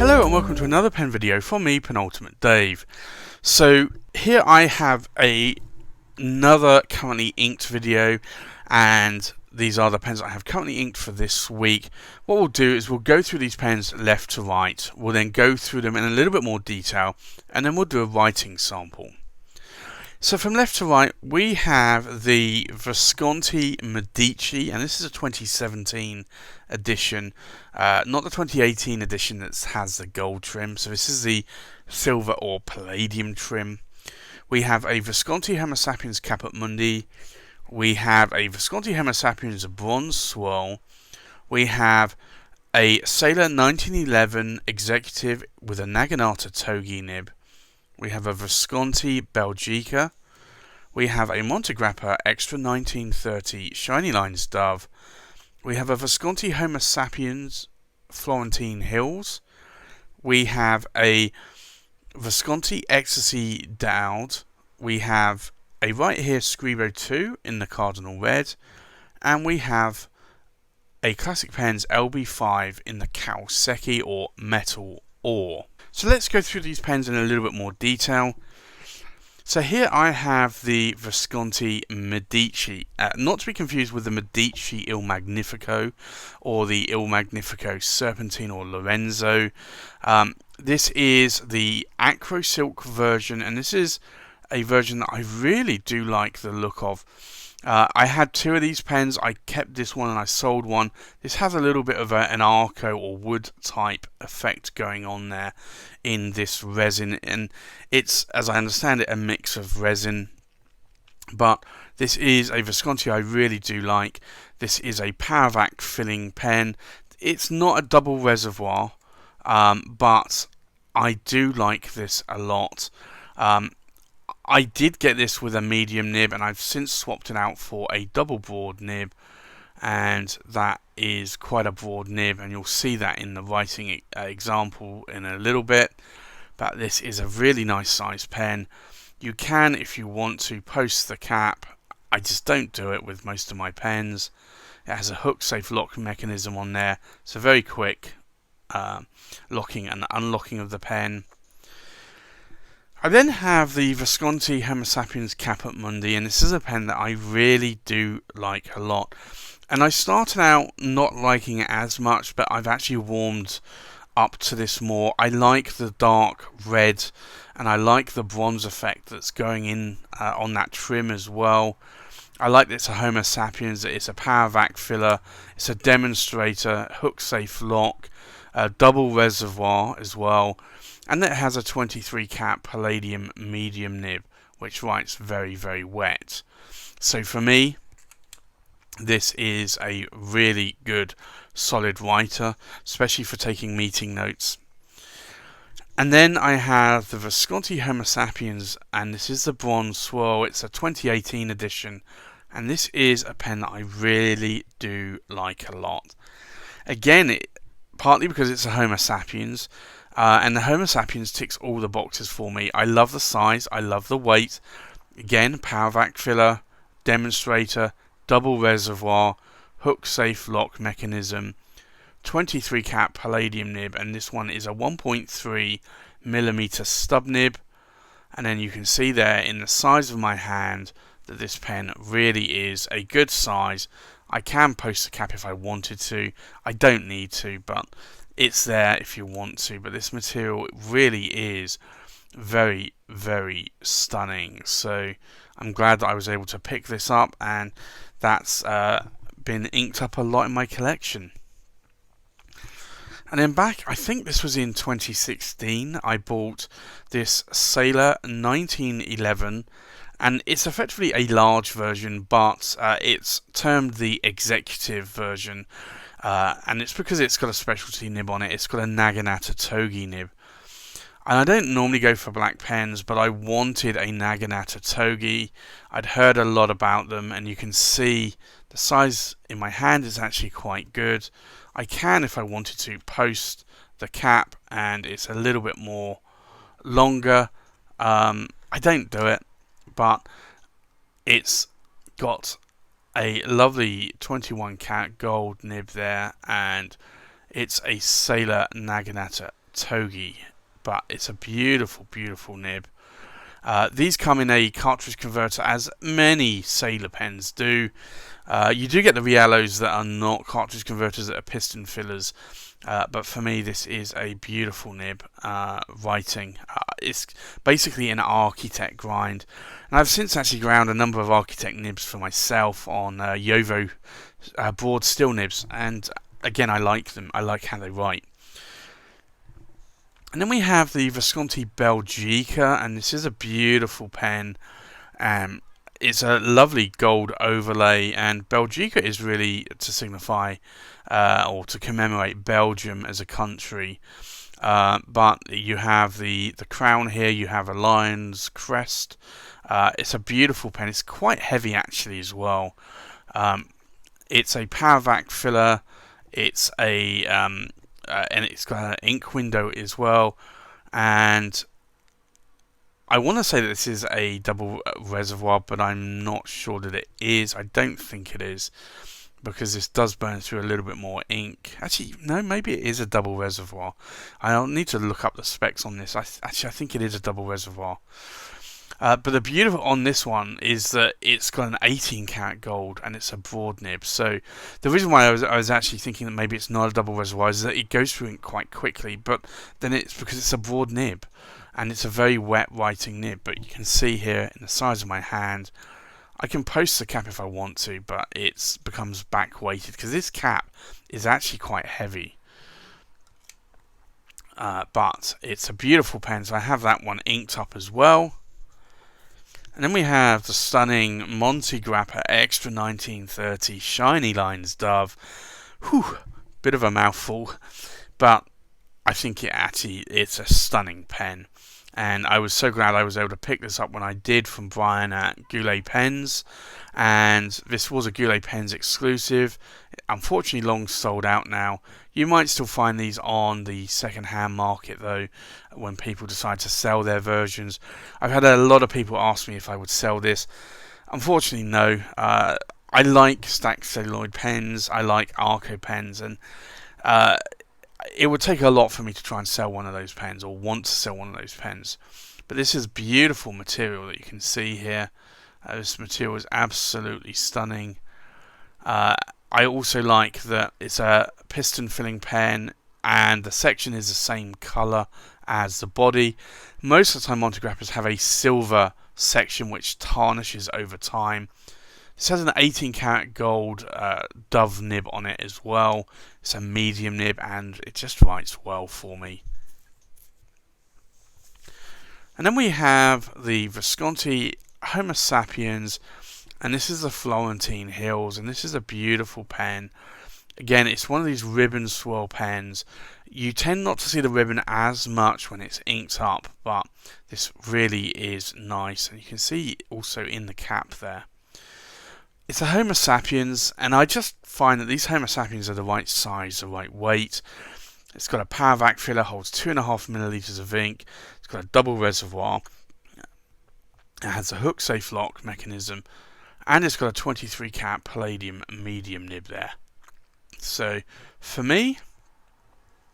Hello and welcome to another pen video from me, Penultimate Dave. So here I have another currently inked video, and these are the pens I have currently inked for this week. What we'll do is we'll go through these pens left to right, we'll then go through them in a little bit more detail, and then we'll do a writing sample. So from left to right, we have the Visconti Medici, and this is a 2017 edition, not the 2018 edition that has the gold trim. So this is the silver or palladium trim. We have a Visconti Homo sapiens Caput Mundi. We have a Visconti Homo sapiens bronze swirl. We have a Sailor 1911 Executive with a naginata-togi nib. We have a Visconti Belgica. We have a Montegrappa Extra 1930 Shiny Lines Dove. We have a Visconti Homo sapiens Florentine Hills. We have a Visconti Ecstasy Dowd. We have a right here Scribo 2 in the Cardinal Red. And we have a Classic Pens LB5 in the Kaoseki or Metal Ore. So let's go through these pens in a little bit more detail. So here I have the Visconti Medici, not to be confused with the Medici Il Magnifico or the Il Magnifico Serpentine or Lorenzo. This is the Acro Silk version, and this is a version that I really do like the look of. I had two of these pens. I kept this one and I sold one. This has a little bit of an arco or wood type effect going on there in this resin, and it's, as I understand it, a mix of resin. But this is a Visconti I really do like. This is a Paravac filling pen. It's not a double reservoir, but I do like this a lot. I did get this with a medium nib, and I've since swapped it out for a double broad nib, and that is quite a broad nib, and you'll see that in the writing example in a little bit. But this is a really nice size pen. You can, if you want to, post the cap. I just don't do it with most of my pens. It has a hook safe lock mechanism on there, so very quick locking and unlocking of the pen. I then have the Visconti Homo sapiens Caput Mundi, and this is a pen that I really do like a lot. And I started out not liking it as much, but I've actually warmed up to this more. I like the dark red, and I like the bronze effect that's going in on that trim as well. I like that it's a Homo sapiens, it's a Paravac filler, it's a demonstrator, hook safe lock, double reservoir as well. And it has a 23 cap palladium medium nib, which writes very, very wet. So for me, this is a really good, solid writer, especially for taking meeting notes. And then I have the Visconti Homo sapiens, and this is the bronze swirl. It's a 2018 edition, and this is a pen that I really do like a lot. Again, partly because it's a Homo sapiens, and the Homo sapiens ticks all the boxes for me. I love the size, I love the weight. Again, Paravac filler, demonstrator, double reservoir, hook safe lock mechanism, 23 cap palladium nib, and this one is a 1.3mm stub nib. And then you can see there in the size of my hand that this pen really is a good size. I can post the cap if I wanted to. I don't need to, but it's there if you want to. But this material really is very, very stunning. So I'm glad that I was able to pick this up, and that's been inked up a lot in my collection. And then back, I think this was in 2016, I bought this Sailor 1911, and it's effectively a large version, but it's termed the executive version, and it's because it's got a specialty nib on it. It's got a naginata-togi nib. And I don't normally go for black pens, but I wanted a naginata-togi. I'd heard a lot about them, and you can see the size in my hand is actually quite good. I can, if I wanted to, post the cap, and it's a little bit more longer. I don't do it, but it's got a lovely 21 karat gold nib there, and it's a Sailor naginata naginata-togi, but it's a beautiful, beautiful nib. These come in a cartridge converter, as many Sailor pens do. You do get the Riellos that are not cartridge converters, that are piston fillers. But for me, this is a beautiful nib writing. It's basically an Architect grind. And I've since actually ground a number of Architect nibs for myself on Yovo broad steel nibs. And again, I like them. I like how they write. And then we have the Visconti Belgica, and this is a beautiful pen. It's a lovely gold overlay, and Belgica is really to signify or to commemorate Belgium as a country. But you have the crown here, you have a lion's crest. It's a beautiful pen. It's quite heavy actually as well. It's a power vac filler. It's a and it's got an ink window as well, and I want to say that this is a double reservoir, but I'm not sure that it is. I don't think it is, because this does burn through a little bit more ink. Actually, no, maybe it is a double reservoir. I'll need to look up the specs on this. I think it is a double reservoir. But the beautiful on this one is that it's got an 18 karat gold, and it's a broad nib. So the reason why I was actually thinking that maybe it's not a double reservoir is that it goes through ink quite quickly, but then it's because it's a broad nib, and it's a very wet writing nib. But you can see here in the size of my hand, I can post the cap if I want to, but it becomes back weighted because this cap is actually quite heavy. But it's a beautiful pen, so I have that one inked up as well. And then we have the stunning Monty Grappa Extra 1930 Shiny Lines Dove. Whew, bit of a mouthful, but I think it's a stunning pen. And I was so glad I was able to pick this up when I did from Brian at Goulet Pens. And this was a Goulet Pens exclusive. Unfortunately, long sold out now. You might still find these on the second-hand market, though, when people decide to sell their versions. I've had a lot of people ask me if I would sell this. Unfortunately, no. I like stacked celluloid pens. I like Arco pens, and it would take a lot for me to try and sell one of those pens, or want to sell one of those pens. But this is beautiful material that you can see here. This material is absolutely stunning. I also like that it's a piston filling pen, and the section is the same colour as the body. Most of the time Monty Grappas have a silver section which tarnishes over time. This has an 18 karat gold dove nib on it as well. It's a medium nib, and it just writes well for me. And then we have the Visconti Homo Sapiens, and this is the Florentine Hills, and this is a beautiful pen. Again, it's one of these ribbon swirl pens. You tend not to see the ribbon as much when it's inked up, but this really is nice, and you can see also in the cap there. It's a Homo Sapiens, and I just find that these Homo Sapiens are the right size, the right weight. It's got a power vac filler, holds 2.5 milliliters of ink. It's got a double reservoir. It has a hook safe lock mechanism, and it's got a 23 karat palladium medium nib there. So for me,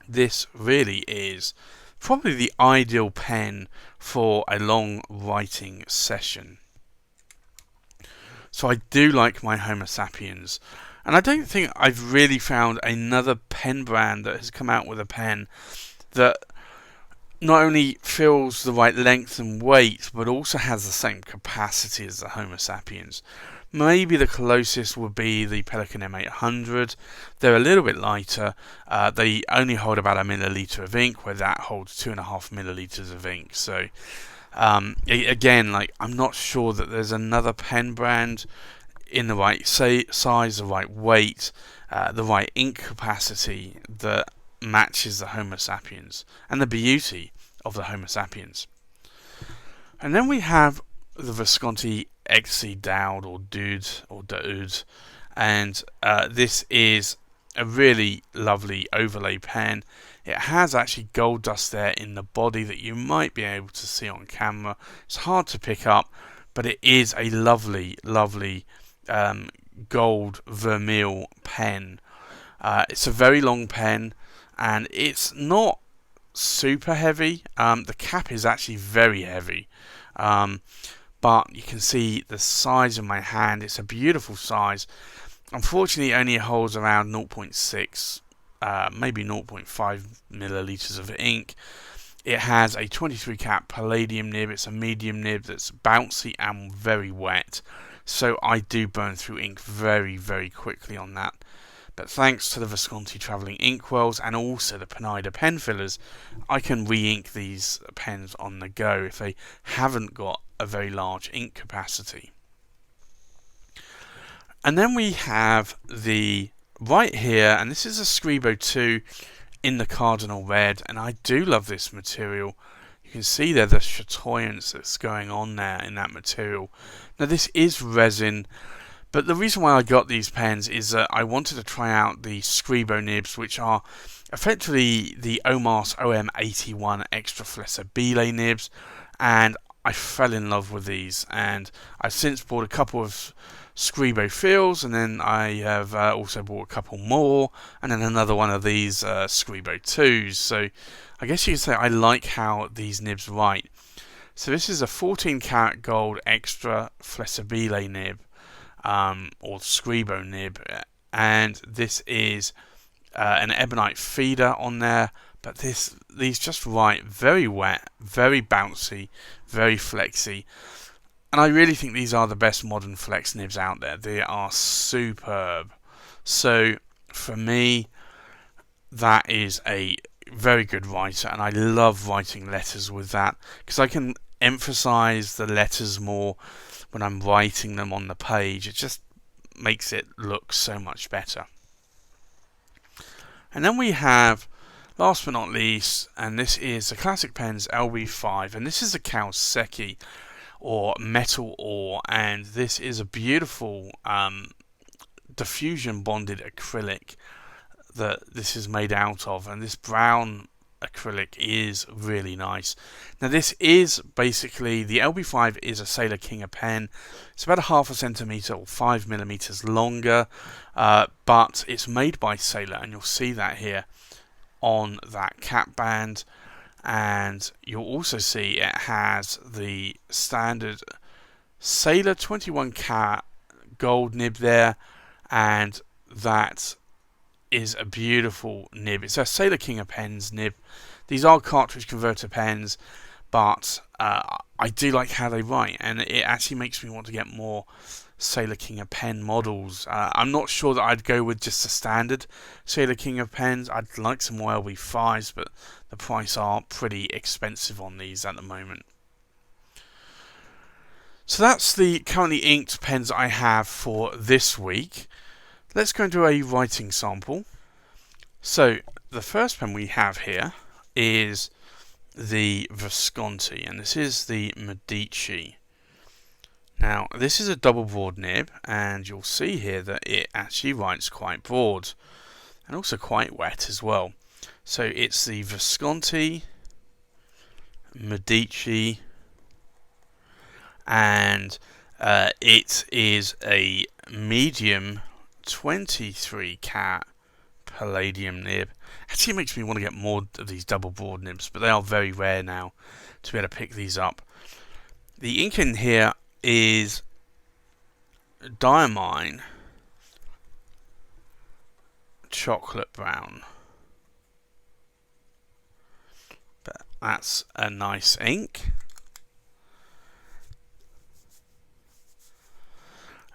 this really is probably the ideal pen for a long writing session. So I do like my Homo Sapiens, and I don't think I've really found another pen brand that has come out with a pen that not only fills the right length and weight, but also has the same capacity as the Homo Sapiens. Maybe the closest would be the Pelican M800. They're a little bit lighter. They only hold about a milliliter of ink, where that holds 2.5 milliliters of ink. So again, I'm not sure that there's another pen brand in the right size, the right weight, the right ink capacity that matches the Homo Sapiens and the beauty of the Homo Sapiens. And then we have the Visconti Ecstasy Dowd or Daoud, and this is a really lovely overlay pen. It has actually gold dust there in the body that you might be able to see on camera. It's hard to pick up, but it is a lovely gold vermeil pen. It's a very long pen, and it's not super heavy. The cap is actually very heavy, but you can see the size of my hand. It's a beautiful size. Unfortunately, it only holds around 0.6, maybe 0.5 milliliters of ink. It has a 23 cat palladium nib. It's a medium nib that's bouncy and very wet, so I do burn through ink very, very quickly on that. But thanks to the Visconti travelling inkwells and also the Penida pen fillers, I can re-ink these pens on the go if they haven't got a very large ink capacity. And then we have the right here, and this is a Scribo 2 in the Cardinal Red, and I do love this material. You can see there the chatoyance that's going on there in that material. Now this is resin, but the reason why I got these pens is that I wanted to try out the Scribo nibs, which are effectively the Omas OM81 Extra Flessibile nibs, and I fell in love with these, and I've since bought a couple of Scribo Feels, and then I have also bought a couple more, and then another one of these Scribo 2s. So I guess you could say I like how these nibs write. So this is a 14 karat gold Extra Flessibile nib, or Scribo nib, and this is an ebonite feeder on there, but these just write very wet, very bouncy, very flexy, and I really think these are the best modern flex nibs out there. They are superb. So for me, that is a very good writer, and I love writing letters with that because I can emphasize the letters more when I'm writing them on the page. It just makes it look so much better. And then we have, last but not least, and this is the Classic Pens LB5, and this is a Kawasaki or metal ore, and this is a beautiful diffusion bonded acrylic that this is made out of, and this brown acrylic is really nice. Now this is basically, the LB5 is a Sailor King pen. It's about a half a centimeter or 5 millimeters longer, but it's made by Sailor, and you'll see that here on that cap band. And you'll also see it has the standard Sailor 21 karat gold nib there, and that is a beautiful nib. It's a Sailor King of Pens nib. These are cartridge converter pens, but I do like how they write, and it actually makes me want to get more Sailor King of Pen models. I'm not sure that I'd go with just the standard Sailor King of Pens. I'd like some more LB5s, but the price are pretty expensive on these at the moment. So that's the currently inked pens I have for this week. Let's go into a writing sample. So the first pen we have here is the Visconti, and this is the Medici. Now this is a double broad nib, and you'll see here that it actually writes quite broad and also quite wet as well. So it's the Visconti, Medici, and it is a medium 23 cat palladium nib. Actually, it makes me want to get more of these double broad nibs, but they are very rare now to be able to pick these up. The ink in here is diamine chocolate brown, but that's a nice ink.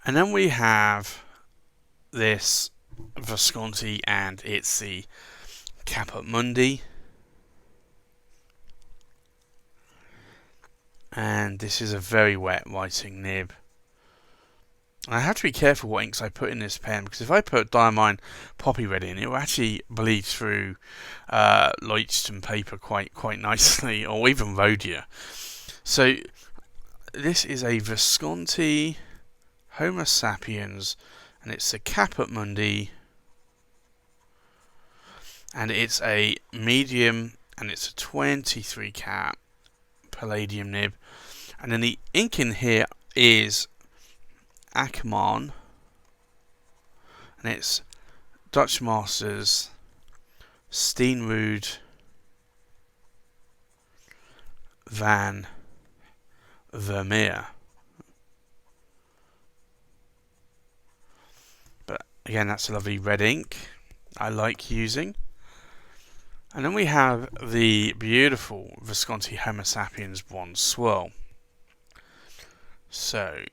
And then we have this Visconti, and it's the Caput Mundi, and this is a very wet writing nib. I have to be careful what inks I put in this pen, because if I put diamine poppy red in, it will actually bleed through Leuchtturm paper quite nicely, or even Rhodia. So this is a Visconti Homo sapiens, and it's the Caput Mundi, and it's a medium, and it's a 23 cat palladium nib. And then the ink in here is Akman, and it's Dutch Masters Steenrode Van Vermeer. But again, that's a lovely red ink I like using. And then we have the beautiful Visconti Homo sapiens bronze swirl. So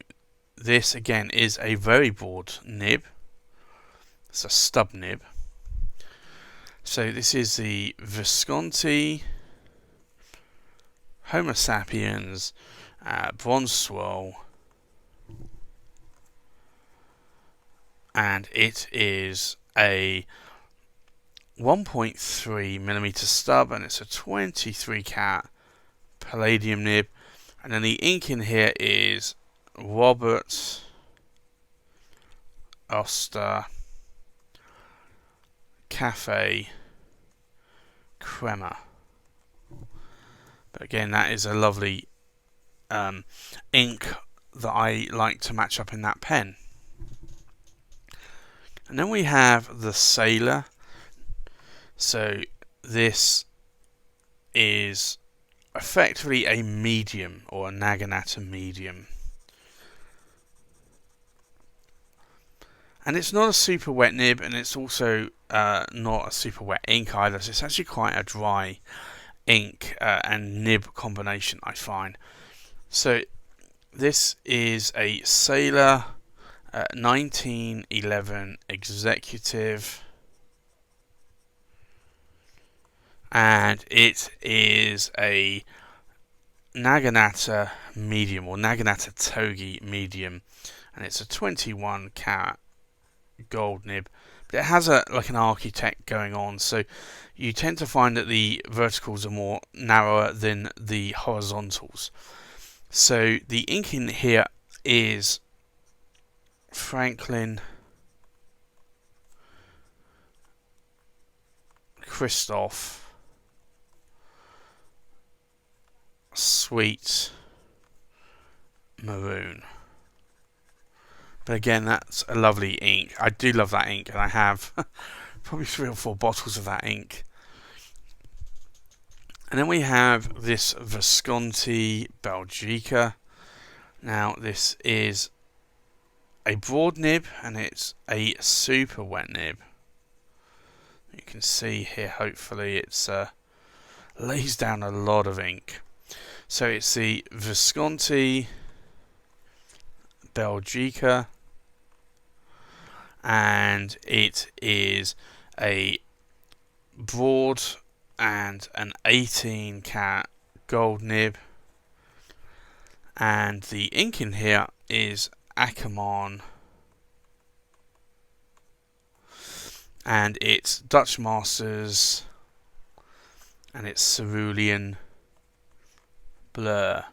this again is a very broad nib. It's a stub nib. So this is the Visconti Homo sapiens bronze swirl, and it is a 1.3mm stub, and it's a 23 cat palladium nib. And then the ink in here is Robert Oster Cafe Crema. But again, that is a lovely ink that I like to match up in that pen. And then we have the Sailor. So this is effectively a medium, or a Naginata medium. And it's not a super wet nib, and it's also not a super wet ink either. So it's actually quite a dry ink and nib combination, I find. So this is a Sailor 1911 Executive, and it is a Naginata medium, or naginata-togi medium, and it's a 21 carat gold nib. But it has like an architect going on, so you tend to find that the verticals are more narrower than the horizontals. So the ink in here is Franklin Christoph Sweet Maroon. But again, that's a lovely ink. I do love that ink, and I have probably 3 or 4 bottles of that ink. And then we have this Visconti Belgica. Now this is a broad nib, and it's a super wet nib. You can see here, hopefully, it's lays down a lot of ink. So it's the Visconti Belgica, and it is a broad and an 18 cat gold nib, and the ink in here is Ackerman, and it's Dutch Masters, and it's Cerulean Blur.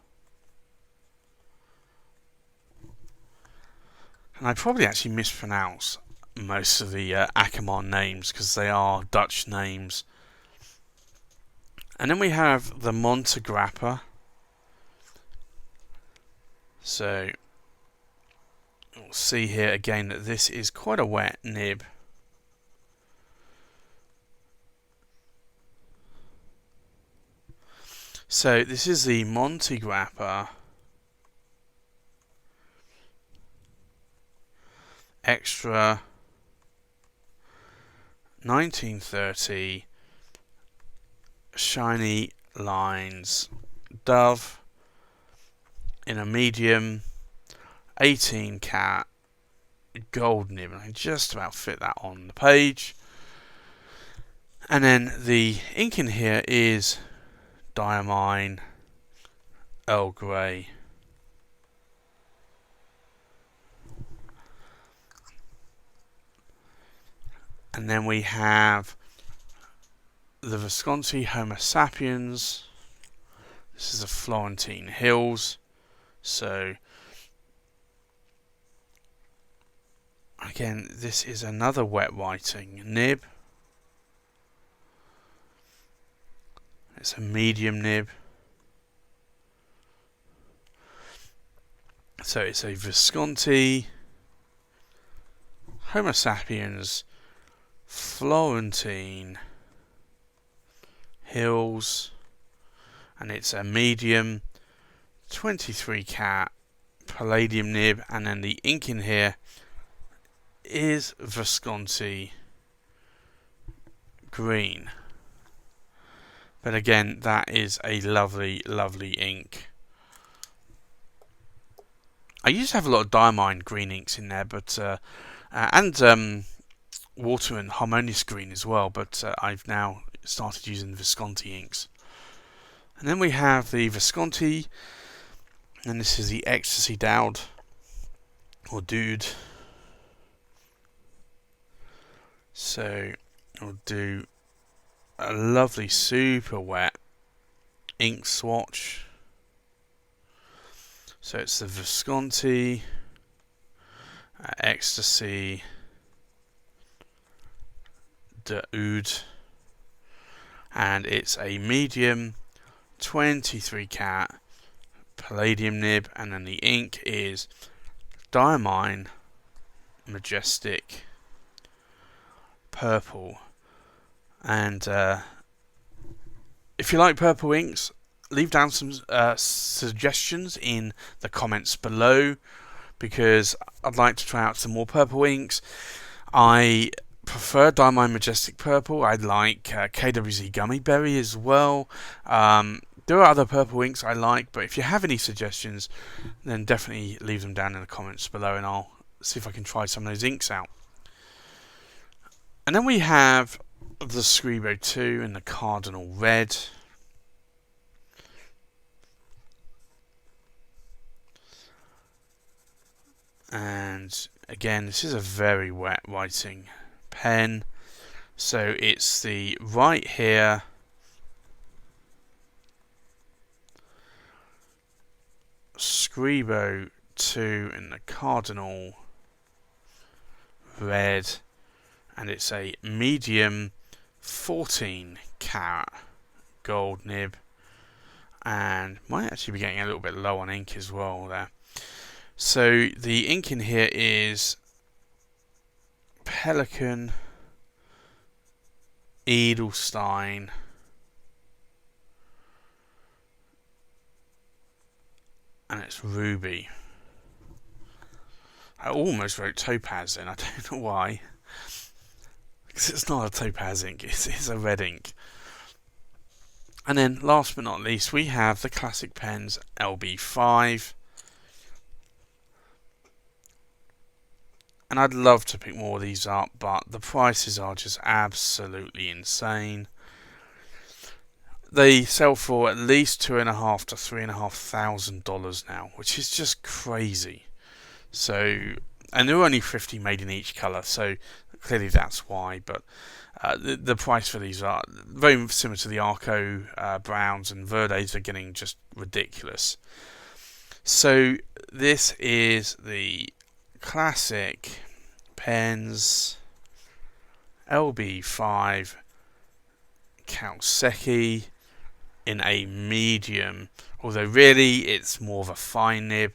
And I probably actually mispronounce most of the Ackerman names, because they are Dutch names. And then we have the Montegrappa. So we'll see here again that this is quite a wet nib. So this is the Montegrappa Extra 1930 Shiny Lines Dove in a medium 18 cat gold nib, and I just about fit that on the page. And then the ink in here is Diamine Earl Grey. And then we have the Visconti Homo sapiens. This is a Florentine Hills. So again, this is another wet writing nib. It's a medium nib. So it's a Visconti Homo sapiens Florentine Hills, and it's a medium 23 cat palladium nib, and then the ink in here is Visconti green. But again, that is a lovely, lovely ink. I used to have a lot of diamine green inks in there, but and water and harmonious green as well, but I've now started using Visconti inks. And then we have the Visconti, and this is the Ecstasy Dowd, or Dude. So I'll do a lovely, super wet ink swatch. So it's the Visconti, Ecstasy, de Oud, and it's a medium 23 cat palladium nib, and then the ink is Diamine Majestic Purple. And if you like purple inks, leave down some suggestions in the comments below, because I'd like to try out some more purple inks. I prefer Diamine Majestic Purple. I like KWZ Gummy Berry as well. There are other purple inks I like, but if you have any suggestions, then definitely leave them down in the comments below, and I'll see if I can try some of those inks out. And then we have the Scribo 2 in the Cardinal Red. And again, this is a very wet writing pen. So it's the right here, Scribo 2 in the Cardinal Red, and it's a medium 14 carat gold nib, and might actually be getting a little bit low on ink as well there. So the ink in here is Pelican, Edelstein, and it's Ruby. I almost wrote Topaz then, I don't know why. Because it's not a topaz ink, it's a red ink. And then last but not least, we have the Classic Pens LB5. And I'd love to pick more of these up, but the prices are just absolutely insane. They sell for at least $2,500 to $3,500 now, which is just crazy. So, and there are only 50 made in each colour, so clearly that's why. But the price for these are very similar to the Arco Browns and Verdes are getting just ridiculous. So this is the Classic Pens LB5 Kauseki in a medium, although really it's more of a fine nib,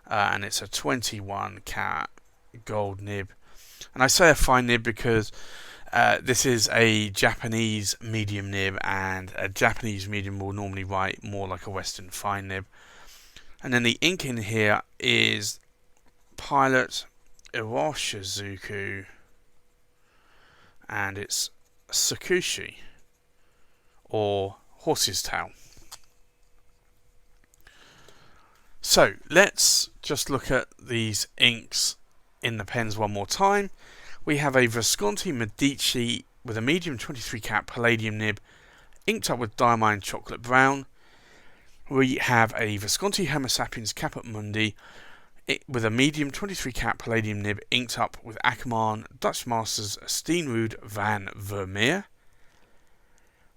and it's a 21 carat gold nib. And I say a fine nib because this is a Japanese medium nib, and a Japanese medium will normally write more like a Western fine nib. And then the ink in here is Pilot Iroshizuku, and it's Sakushi, or horse's tail. So let's just look at these inks in the pens one more time. We have a Visconti Medici with a medium 23 carat palladium nib, inked up with Diamine Chocolate Brown. We have a Visconti Homo Sapiens Caput Mundi with a medium 23 carat palladium nib, inked up with Ackerman Dutch Masters Steenrode van Vermeer.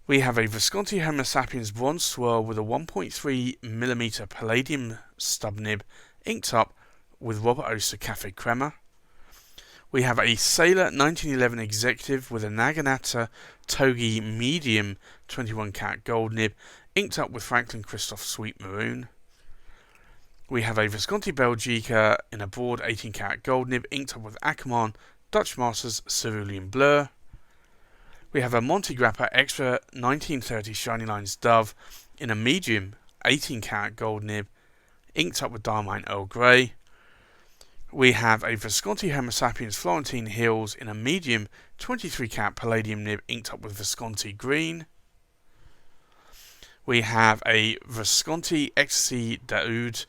We have a Visconti Homo Sapiens Bronze Swirl with a 1.3mm palladium stub nib, inked up with Robert Oster Cafe Crema. We have a Sailor 1911 Executive with a Naginata-togi medium 21 carat gold nib, inked up with Franklin Christoph Sweet Maroon. We have a Visconti Belgica in a broad 18 karat gold nib, inked up with Ackerman Dutch Masters Cerulean Blur. We have a Monte Grappa Extra 1930 Shiny Lines Dove in a medium 18 karat gold nib, inked up with Diamine Earl Grey. We have a Visconti Homo sapiens Florentine Hills in a medium 23 karat palladium nib, inked up with Visconti Green. We have a Visconti Ecstasy Daoud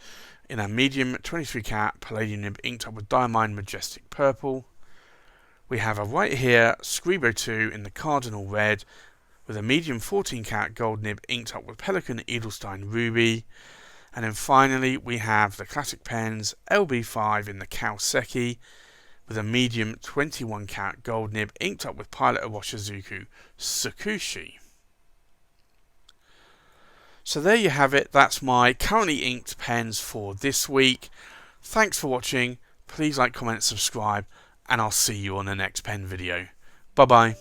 in a medium 23 karat palladium nib, inked up with Diamine Majestic Purple. We have a right here Scribo 2 in the Cardinal Red with a medium 14 karat gold nib, inked up with Pelican Edelstein Ruby. And then finally we have the classic pens LB5 in the Kaoseki with a medium 21 karat gold nib, inked up with Pilot Owashizuku Tsukushi. So there you have it. That's my currently inked pens for this week. Thanks for watching. Please like, comment, subscribe, and I'll see you on the next pen video. Bye bye.